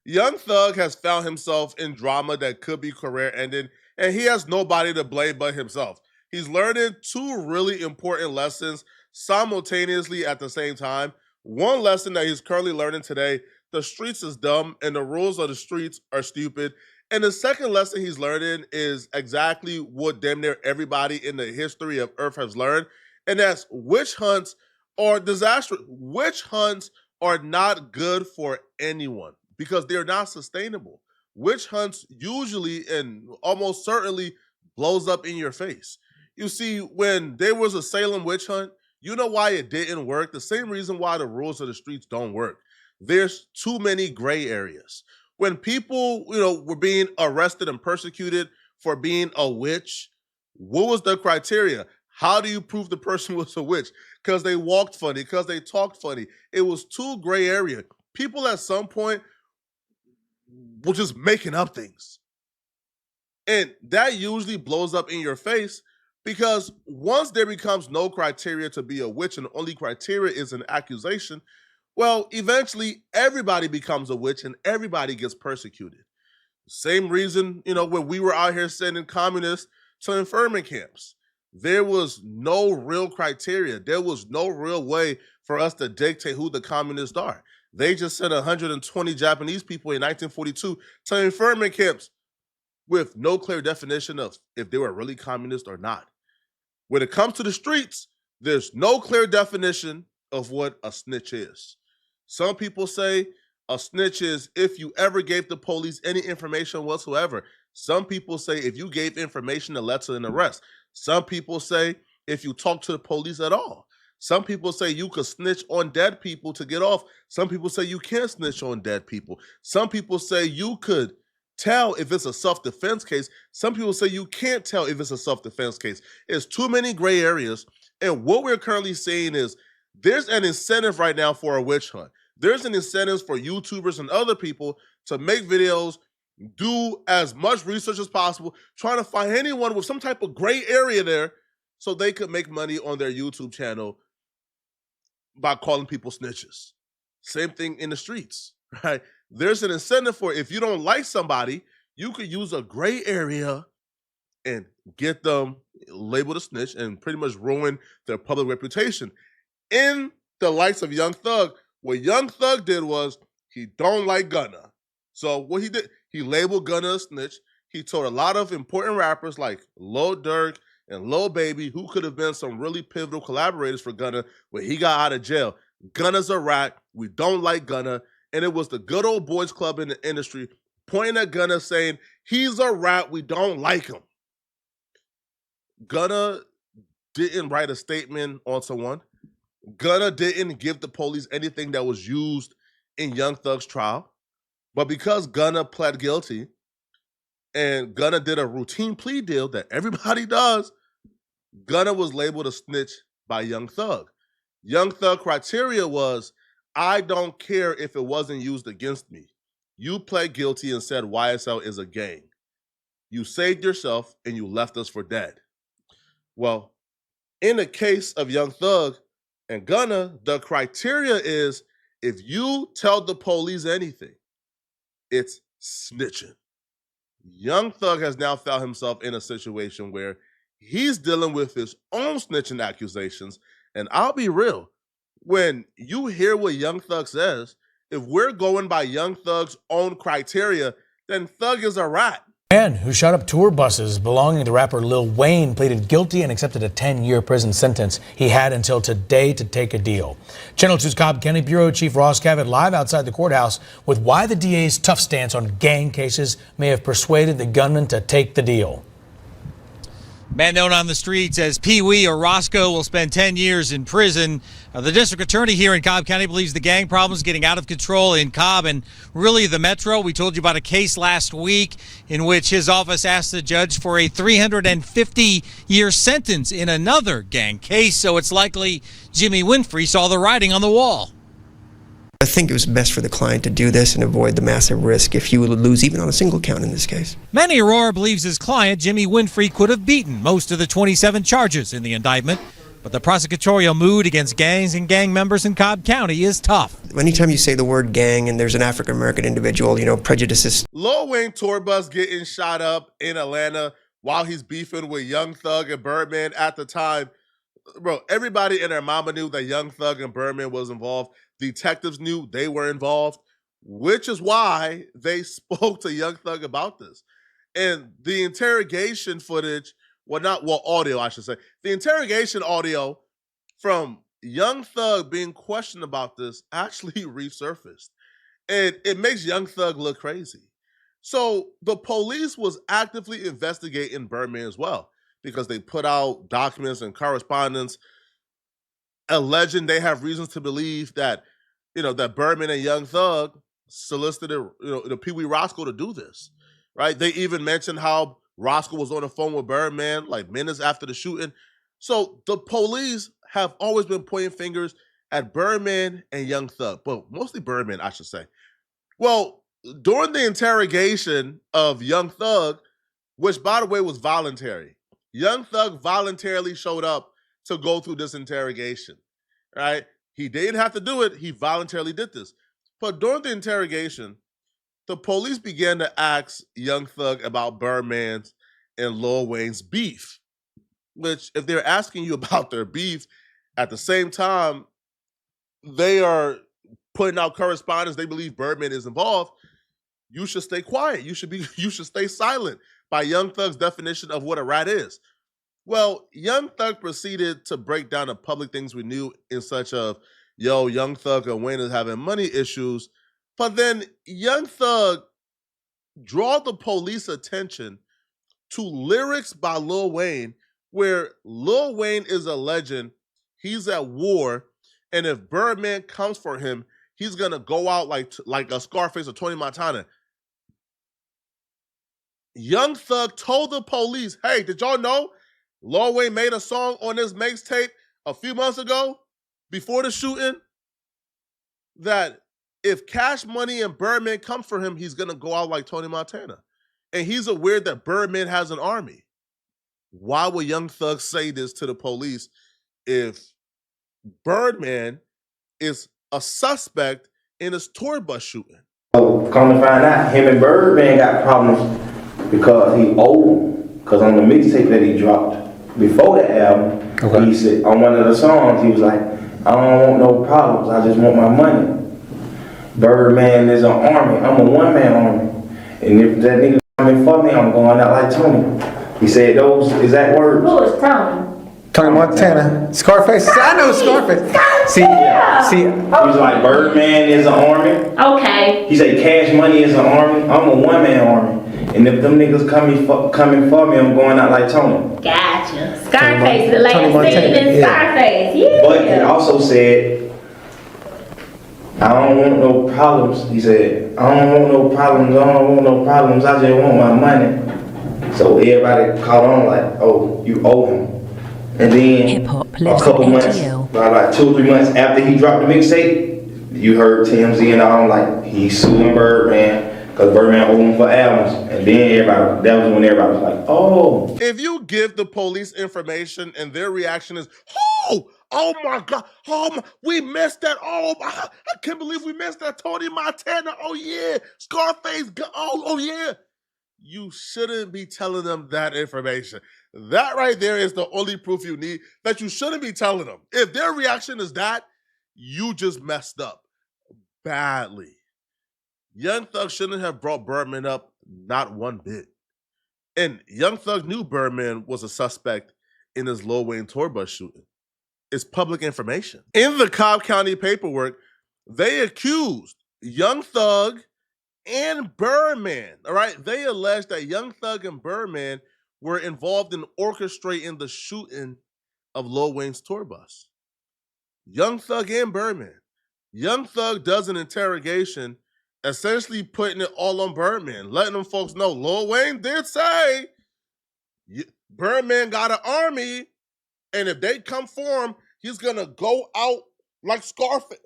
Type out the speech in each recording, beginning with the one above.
Young Thug has found himself in drama that could be career ending, and he has nobody to blame but himself. He's learning two really important lessons simultaneously at the same time. One lesson that he's currently learning today: the streets is dumb and the rules of the streets are stupid. And the second lesson he's learning is exactly what damn near everybody in the history of Earth has learned, and that's witch hunts are disastrous. Witch hunts are not good for anyone because they're not sustainable. Witch hunts usually and almost certainly blows up in your face. You see, when there was a Salem witch hunt, you know why it didn't work? The same reason why the rules of the streets don't work. There's too many gray areas. When people, were being arrested and persecuted for being a witch, what was the criteria? How do you prove the person was a witch? Because they walked funny, because they talked funny. It was too gray area. People at some point were just making up things. And that usually blows up in your face because once there becomes no criteria to be a witch and the only criteria is an accusation, well, eventually everybody becomes a witch and everybody gets persecuted. Same reason, when we were out here sending communists to internment camps. There was no real criteria. There was no real way for us to dictate who the communists are. They just sent 120 Japanese people in 1942 to internment camps with no clear definition of if they were really communist or not. When it comes to the streets, there's no clear definition of what a snitch is. Some people say a snitch is if you ever gave the police any information whatsoever. Some people say if you gave information that led to an arrest. Some people say if you talk to the police at all. Some people say you could snitch on dead people to get off. Some people say you can't snitch on dead people. Some people say you could tell if it's a self-defense case. Some people say you can't tell if it's a self-defense case. It's too many gray areas. And what we're currently seeing is there's an incentive right now for a witch hunt. There's an incentive for YouTubers and other people to make videos, do as much research as possible, trying to find anyone with some type of gray area there so they could make money on their YouTube channel by calling people snitches. Same thing in the streets, right? There's an incentive for if you don't like somebody, you could use a gray area and get them labeled a snitch and pretty much ruin their public reputation. In the likes of Young Thug, what Young Thug did was he don't like Gunna. So what he did, he labeled Gunna a snitch. He told a lot of important rappers like Lil Durk and Lil Baby, who could have been some really pivotal collaborators for Gunna when he got out of jail. Gunna's a rat. We don't like Gunna. And it was the good old boys club in the industry pointing at Gunna saying, he's a rat. We don't like him. Gunna didn't write a statement on someone. Gunna didn't give the police anything that was used in Young Thug's trial. But because Gunna pled guilty and Gunna did a routine plea deal that everybody does, Gunna was labeled a snitch by Young Thug. Young Thug criteria was, I don't care if it wasn't used against me. You pled guilty and said YSL is a gang. You saved yourself and you left us for dead. Well, in the case of Young Thug and Gunna, the criteria is if you tell the police anything, it's snitching. Young Thug has now found himself in a situation where he's dealing with his own snitching accusations. And I'll be real, when you hear what Young Thug says, if we're going by Young Thug's own criteria, then Thug is a rat. Man who shot up tour buses belonging to rapper Lil Wayne pleaded guilty and accepted a 10-year prison sentence. He had until today to take a deal. Channel 2's Cobb County Bureau Chief Ross Cavett live outside the courthouse with why the DA's tough stance on gang cases may have persuaded the gunman to take the deal. Man known on the streets as Pee Wee or Roscoe will spend 10 years in prison. The district attorney here in Cobb County believes the gang problem is getting out of control in Cobb and really the metro. We told you about a case last week in which his office asked the judge for a 350-year sentence in another gang case. So it's likely Jimmy Winfrey saw the writing on the wall. I think it was best for the client to do this and avoid the massive risk if he would lose even on a single count in this case. Manny Aurora believes his client, Jimmy Winfrey, could have beaten most of the 27 charges in the indictment. But the prosecutorial mood against gangs and gang members in Cobb County is tough. Anytime you say the word gang and there's an African-American individual, prejudices. Lil Wayne tour bus getting shot up in Atlanta while he's beefing with Young Thug and Birdman at the time. Bro, everybody and their mama knew that Young Thug and Birdman was involved. Detectives knew they were involved, which is why they spoke to Young Thug about this. And the interrogation footage, audio, I should say. The interrogation audio from Young Thug being questioned about this actually resurfaced. And it makes Young Thug look crazy. So the police was actively investigating Birdman as well, because they put out documents and correspondence alleging they have reasons to believe that, that Birdman and Young Thug solicited, the Pee Wee Roscoe to do this, right? They even mentioned how Roscoe was on the phone with Birdman like minutes after the shooting. So the police have always been pointing fingers at Birdman and Young Thug, but mostly Birdman, I should say. Well, during the interrogation of Young Thug, which by the way was voluntary, Young Thug voluntarily showed up to go through this interrogation, right? He didn't have to do it. He voluntarily did this. But during the interrogation, the police began to ask Young Thug about Birdman's and Lil Wayne's beef, which if they're asking you about their beef, at the same time, they are putting out correspondence, they believe Birdman is involved, you should stay quiet. You should stay silent by Young Thug's definition of what a rat is. Well, Young Thug proceeded to break down the public things we knew in such of, Young Thug and Wayne is having money issues. But then Young Thug draw the police attention to lyrics by Lil Wayne, where Lil Wayne is alleging he's at war, and if Birdman comes for him, he's gonna go out like a Scarface or Tony Montana. Young Thug told the police, hey, did y'all know Lil Wayne made a song on this mixtape a few months ago before the shooting that if Cash Money and Birdman come for him, he's gonna go out like Tony Montana. And he's aware that Birdman has an army. Why would Young Thug say this to the police if Birdman is a suspect in his tour bus shooting? So come to find out, him and Birdman got problems because he owed him. Because on the mixtape that he dropped before the album, he said on one of the songs, he was like, I don't want no problems, I just want my money. Birdman is an army, I'm a one-man army. And if that nigga coming for me, I'm going out like Tony. He said those exact words. Who is Tony? Tony Montana. Scarface. I know Scarface. See, he was like, Birdman is an army. Okay. He said Cash Money is an army, I'm a one-man army. And if them niggas coming for me, I'm going out like Tony. Gotcha. Scarface, the last scene in Scarface. Yeah. But he also said, I don't want no problems. He said, I don't want no problems, I just want my money. So everybody caught on like, oh, you owe him. And then a couple months, about 2 or 3 months after he dropped the mixtape, you heard TMZ and all like, he's suing Birdman because Birdman owed him for albums. And then that was when everybody was like, oh. If you give the police information and their reaction is, oh my God, we missed that. I can't believe we missed that. Tony Montana, oh yeah. Scarface, oh yeah. You shouldn't be telling them that information. That right there is the only proof you need that you shouldn't be telling them. If their reaction is that, you just messed up badly. Young Thug shouldn't have brought Birdman up, not one bit. And Young Thug knew Birdman was a suspect in his Lil Wayne tour bus shooting. It's public information. In the Cobb County paperwork, they accused Young Thug and Birdman, all right? They alleged that Young Thug and Birdman were involved in orchestrating the shooting of Lil Wayne's tour bus. Young Thug and Birdman. Young Thug does an interrogation, essentially putting it all on Birdman, letting them folks know Lil Wayne did say Birdman got an army, and if they come for him, he's gonna go out like Scarface.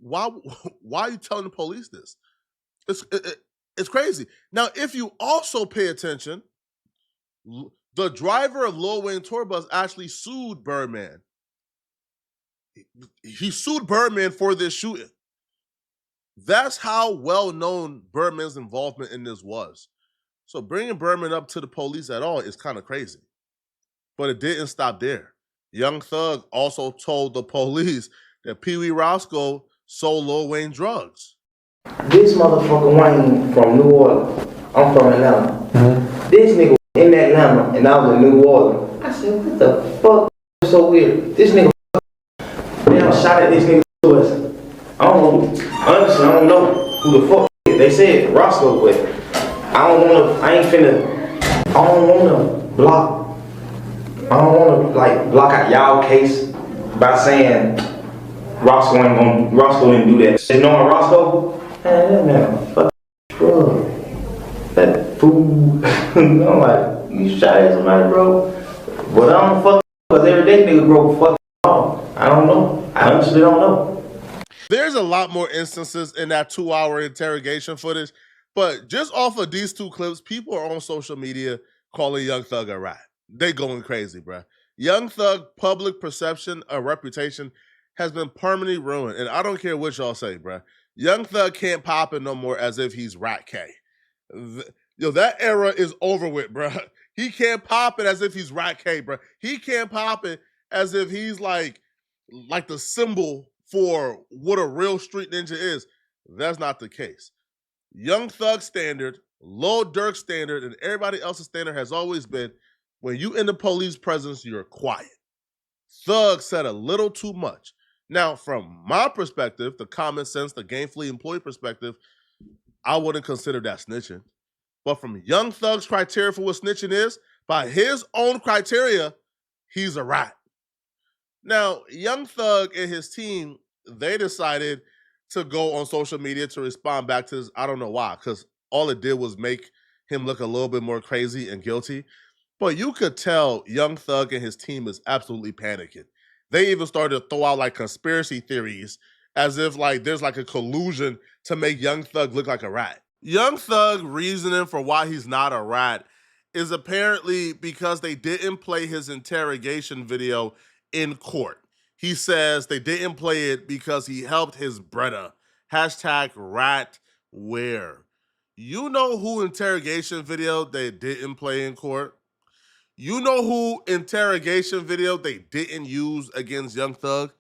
Why are you telling the police this? It's crazy. Now, if you also pay attention, The driver of Lil Wayne tour bus actually sued Birdman. He sued Birdman for this shooting. That's how well known Birdman's involvement in this was. So bringing Birdman up to the police at all is kind of crazy. But it didn't stop there. Young Thug also told the police that Pee Wee Roscoe sold Lil Wayne drugs. This motherfucker Wayne from New Orleans. I'm from Atlanta. This nigga in Atlanta and I was in New Orleans. I said, what the fuck? So weird. This nigga damn shot at this nigga to us. Honestly, I don't know who the fuck they said Roscoe, but I don't wanna block out y'all case by saying Roscoe didn't do that. And knowing Roscoe, man, fuck drug. That fool. I'm like, you shot at somebody, bro? But I don't fuck because every day nigga grow fuck off. I don't know. I honestly don't know. There's a lot more instances in that 2-hour interrogation footage, but just off of these two clips, people are on social media calling Young Thug a rat. They going crazy, bruh. Young Thug public perception or reputation has been permanently ruined, and I don't care what y'all say, bruh. Young Thug can't pop it no more as if he's Rat K. That era is over with, bruh. He can't pop it as if he's Rat K, bruh. He can't pop it as if he's like the symbol for what a real street ninja is. That's not the case. Young Thug standard, Lil Durk standard, and everybody else's standard has always been when you in the police presence, you're quiet. Thug said a little too much. Now, from my perspective, the common sense, the gainfully employed perspective, I wouldn't consider that snitching. But from Young Thug's criteria for what snitching is, by his own criteria, he's a rat. Now, Young Thug and his team, they decided to go on social media to respond back to this. I don't know why, because all it did was make him look a little bit more crazy and guilty. But you could tell Young Thug and his team is absolutely panicking. They even started to throw out like conspiracy theories as if like there's like a collusion to make Young Thug look like a rat. Young Thug reasoning for why he's not a rat is apparently because they didn't play his interrogation video in court. He says they didn't play it because he helped his brother. #ratware. You know who interrogation video they didn't play in court? You know who interrogation video they didn't use against Young Thug?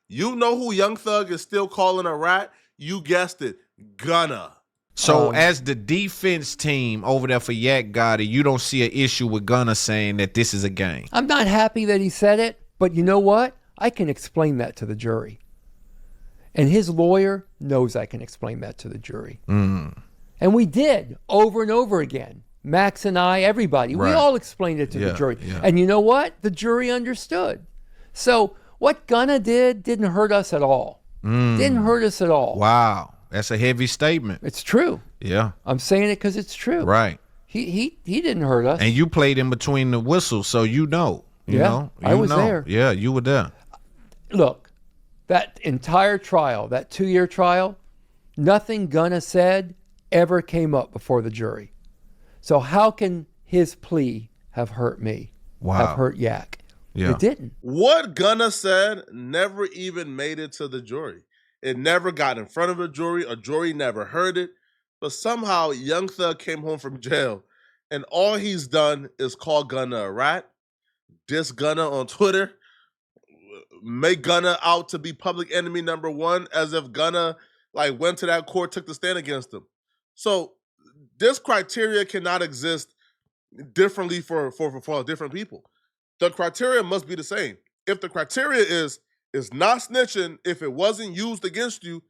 You know who Young Thug is still calling a rat? You guessed it, Gunna. So as the defense team over there for Yak Gotti, you don't see an issue with Gunna saying that this is a game? I'm not happy that he said it, but you know what? I can explain that to the jury. And his lawyer knows I can explain that to the jury. And we did over and over again. Max and I, everybody, we all explained it to the jury. And you know what? The jury understood. So what Gunna did didn't hurt us at all. Didn't hurt us at all. Wow. That's a heavy statement. It's true. Yeah. I'm saying it because it's true. Right. He didn't hurt us. And you played in between the whistles, so you know. You know? I was there. Yeah, you were there. Look, that entire trial, that 2-year trial, nothing Gunna said ever came up before the jury. So how can his plea have hurt me? Wow. Have hurt Yak? Yeah. It didn't. What Gunna said never even made it to the jury. It never got in front of a jury never heard it. But somehow Young Thug came home from jail and all he's done is call Gunna a rat, diss Gunna on Twitter, make Gunna out to be public enemy number one, as if Gunna like went to that court, took the stand against him. So this criteria cannot exist differently for different people. The criteria must be the same. If the criteria is not snitching, if it wasn't used against you,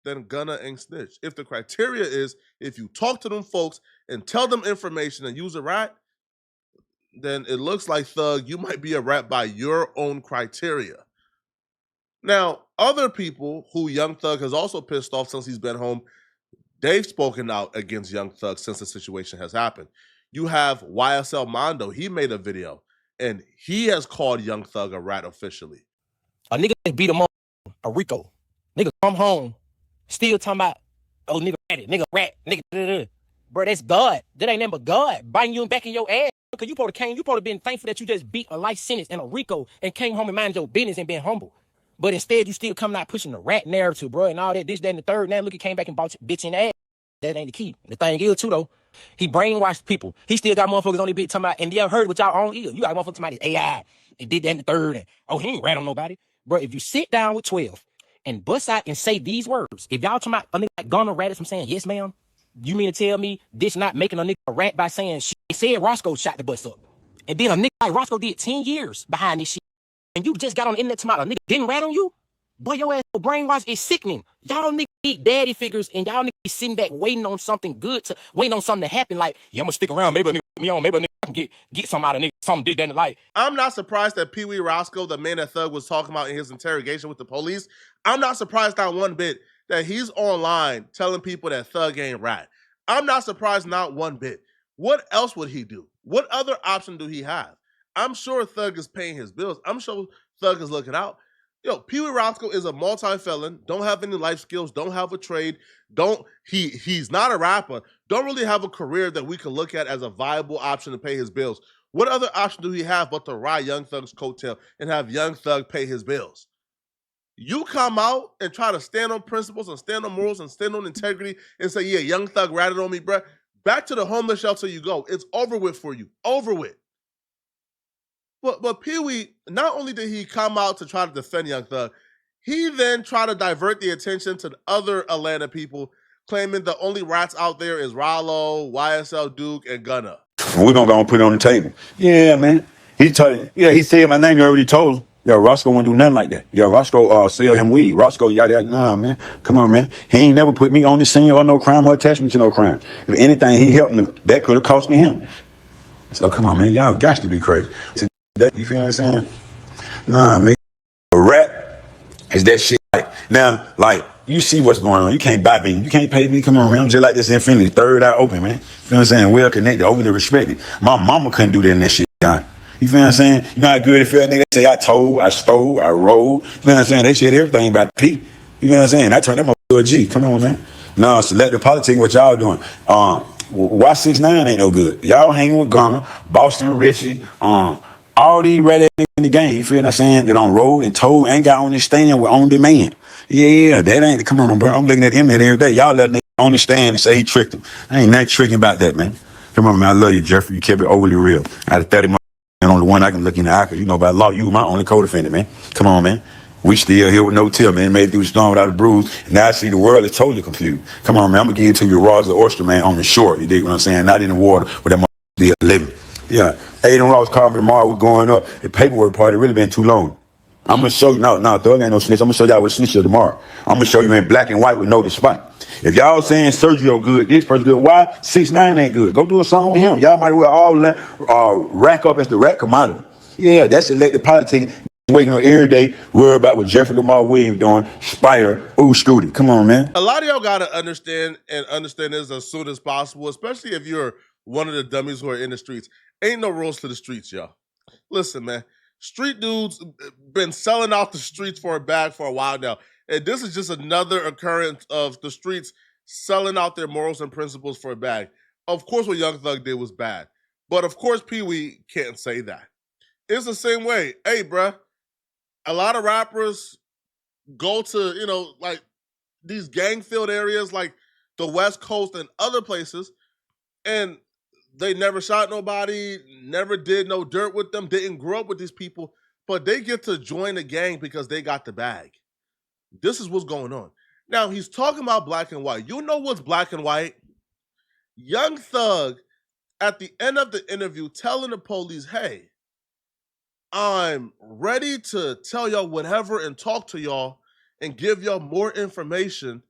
then Gunna ain't snitch. If the criteria is if you talk to them folks and tell them information and use a rat, then it looks like Thug, you might be a rat by your own criteria. Now, other people who Young Thug has also pissed off since he's been home, they've spoken out against Young Thug since the situation has happened. You have YSL Mondo. He made a video, and he has called Young Thug a rat officially. A nigga beat him up, a Rico. Nigga come home, still talking about, oh, nigga rat, nigga rat, nigga da-da-da. Bro, that's God. That ain't nothing but God biting you back in your ass. Because you supposed to been thankful that you just beat a life sentence and a RICO and came home and minded your business and been humble. But instead, you still coming out pushing the rat narrative, bro, and all that, this, that, and the third. Now look, he came back and bought your bitch in the ass. That ain't the key. The thing is, too, though, he brainwashed people. He still got motherfuckers on the bit talking about, and y'all heard with y'all own ear. You got motherfuckers talking about his AI and did that and the third. And, oh, he ain't rat on nobody. Bro, if you sit down with 12 and bust out and say these words, if y'all talking about a nigga like Gunner Radis from saying, yes, ma'am, you mean to tell me this not making a nigga a rat by saying shit? They said Roscoe shot the bus up. And then a nigga like Roscoe did 10 years behind this shit. And you just got on the internet talking about a nigga didn't rat on you? Boy, your ass brainwash is sickening. Y'all niggas need daddy figures and y'all niggas be sitting back waiting on something good waiting on something to happen. Like, yeah, I'm gonna stick around. Maybe a nigga put me on. Maybe a nigga can get something out of nigga. Something did that in the life. I'm not surprised that Pee Wee Roscoe, the man that Thug was talking about in his interrogation with the police, I'm not surprised not one bit that he's online telling people that Thug ain't rat. I'm not surprised not one bit. What else would he do? What other option do he have? I'm sure Thug is paying his bills. I'm sure Thug is looking out. Yo, Pee Wee Roscoe is a multi-felon, don't have any life skills, don't have a trade, he's not a rapper, don't really have a career that we can look at as a viable option to pay his bills. What other option do he have but to ride Young Thug's coattail and have Young Thug pay his bills? You come out and try to stand on principles and stand on morals and stand on integrity and say, yeah, Young Thug ratted on me, bruh. Back to the homeless shelter you go. It's over with for you. Over with. But Pee Wee, not only did he come out to try to defend Young Thug, he then tried to divert the attention to other Atlanta people, claiming the only rats out there is Rollo, YSL Duke, and Gunna. We're gonna go and put it on the table. Yeah, man. He said my name. You already told him. Yo, Roscoe won't do nothing like that. Yo, Roscoe sell him weed. Roscoe, yada, nah, man. Come on, man. He ain't never put me on the scene or no crime or attachment to no crime. If anything, he helped me. That could have cost me him. So come on, man. Y'all got to be crazy. You feel what I'm saying? Nah, man. A rat is that shit. Now, you see what's going on. You can't buy me. You can't pay me. Come on, man. I'm just like this Infinity. Third eye open, man. You feel what I'm saying? Well connected, overly respected. My mama couldn't do that in that shit, John. You feel what I'm saying? You know how good it felt, nigga? They say I told, I stole, I rolled. You feel what I'm saying? They said everything about the P. You know what I'm saying? I turned them up to a G. Come on, man. No, selective politics, what y'all doing? Why 6ix9ine ain't no good? Y'all hanging with Gunna, Boston Richie, all these red niggas in the game, you feel what I'm saying? That on road and told ain't got on the stand with on demand. Yeah, that ain't, come on, bro. I'm looking at him every day. Y'all let niggas on the stand and say he tricked him. I ain't nothing tricking about that, man. Come on, man. I love you, Jeffrey. You kept it overly real. Out of 30 months, and only one I can look in the eye, because you know by law, you my only co-defendant, man. Come on, man. We still here with no tail, man. Made it through the storm without a bruise. And now I see the world is totally confused. Come on, man. I'm going to give it to you raw as an oyster, man, on the shore. You dig what I'm saying? Not in the water where that motherfucker still living. Yeah. Aiden Ross called me tomorrow. We're going up. The paperwork part, it really been too long. I'm going to show you. No, Thug ain't no snitch. I'm going to show y'all what snitch is tomorrow. I'm going to show you in black and white with no despite. If y'all saying Sergio good, this person good, why 6ix9ine ain't good? Go do a song with him. Y'all might well all rack up as the rat commodity. Yeah, that's elected politics. Waking up every day, worry about what Jeffrey Lamar Williams doing, Spider, Scooty. Come on, man. A lot of y'all got to understand this as soon as possible, especially if you're one of the dummies who are in the streets. Ain't no rules to the streets, y'all. Listen, man. Street dudes been selling out the streets for a bag for a while now. And this is just another occurrence of the streets selling out their morals and principles for a bag. Of course, what Young Thug did was bad. But of course, Pee Wee can't say that. It's the same way. Hey, bruh, a lot of rappers go to, these gang-filled areas like the West Coast and other places, and they never shot nobody, never did no dirt with them, didn't grow up with these people, but they get to join the gang because they got the bag. This is what's going on. Now, he's talking about black and white. You know what's black and white? Young Thug, at the end of the interview, telling the police, hey, I'm ready to tell y'all whatever and talk to y'all and give y'all more information.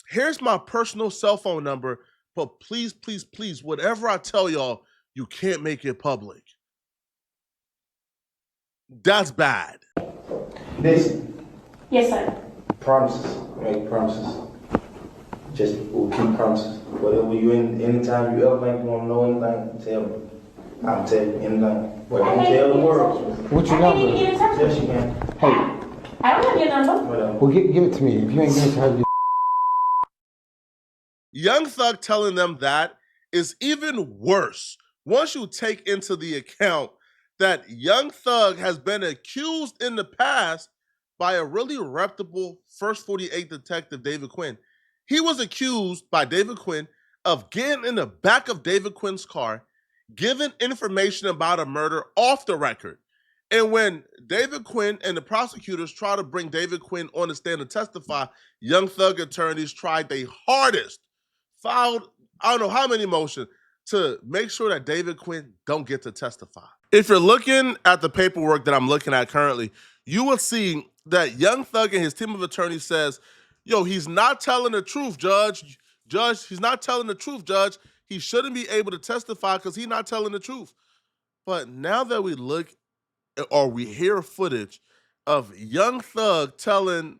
Here's my personal cell phone number, but please, please, please, whatever I tell y'all, you can't make it public. That's bad. Listen. Yes, sir. Promises. Make promises. Just we'll keep promises. Whatever you anytime you ever think you want to know anything, tell me. I'll tell you anything. But don't tell the world. What's your number? Yes, you can. Hey. I don't have your number. Whatever. Well, give it to me. If you ain't giving it to her, Young Thug telling them that is even worse once you take into the account that Young Thug has been accused in the past by a really reputable First 48 detective, David Quinn. He was accused by David Quinn of getting in the back of David Quinn's car, giving information about a murder off the record. And when David Quinn and the prosecutors try to bring David Quinn on the stand to testify, Young Thug attorneys tried their hardest, filed I don't know how many motions to make sure that David Quinn don't get to testify. If you're looking at the paperwork that I'm looking at currently, you will see that Young Thug and his team of attorneys says, yo, he's not telling the truth, Judge. Judge, he's not telling the truth, Judge. He shouldn't be able to testify because he's not telling the truth. But now that we look or we hear footage of Young Thug telling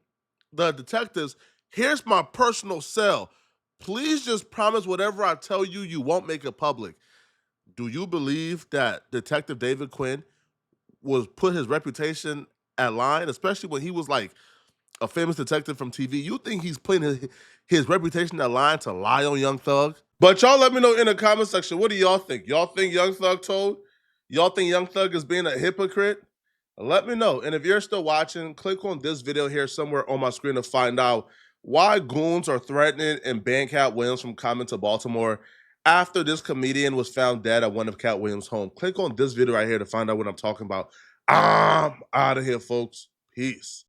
the detectives, here's my personal cell. Please just promise whatever I tell you, you won't make it public. Do you believe that Detective David Quinn was put his reputation at line, especially when he was like a famous detective from TV? You think he's putting his reputation at line to lie on Young Thug? But y'all let me know in the comment section, what do y'all think? Y'all think Young Thug told? Y'all think Young Thug is being a hypocrite? Let me know. And if you're still watching, click on this video here somewhere on my screen to find out why goons are threatening and ban Cat Williams from coming to Baltimore after this comedian was found dead at one of Cat Williams' home. Click on this video right here to find out what I'm talking about. I'm out of here, folks. Peace.